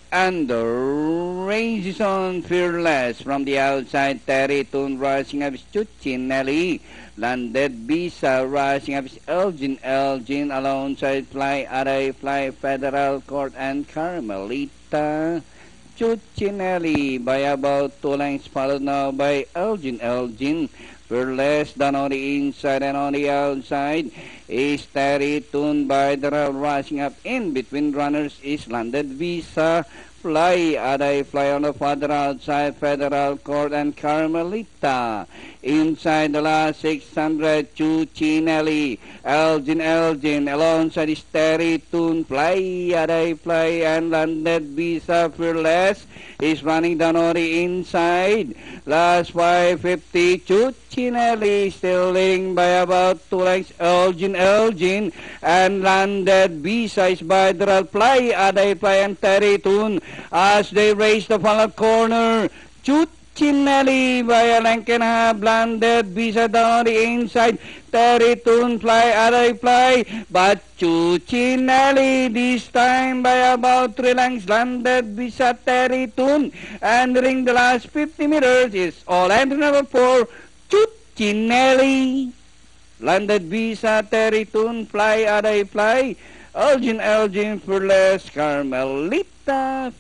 And the range is on Fearless from the outside. Terry Tune rushing up is Chuchinelli. Landed Bisa rushing up is Elgin alongside Fly Aray, Fly Federal Court and Carmelita. Chuchinelli by about 2 lengths, followed now by Elgin. Fearless done on the inside and on the outside is Terry Tune by the rushing up in between runners is Landed Visa. Fly on the further outside, Federal Court and Carmelita. Inside the last 600, Chuchinelli. Elgin, alongside is Terry Tune. Fly and Landed Visa. Fearless is running down on the inside. Last 550, Chuchinelli still leading by about 2 lengths. Elgin, and Landed Visa is by the Fly and Terry Tune. As they race the final corner, Chuchinelli by a length and a half, Landed Visa down the inside, Terry Tune, Fly, but Chuchinelli this time by about 3 lengths, Landed Visa, Terry Tune, and during the last 50 meters is all entry number 4, Chuchinelli, Landed Visa, Terry Tune, Fly, Elgin, Fearless, Carmelita,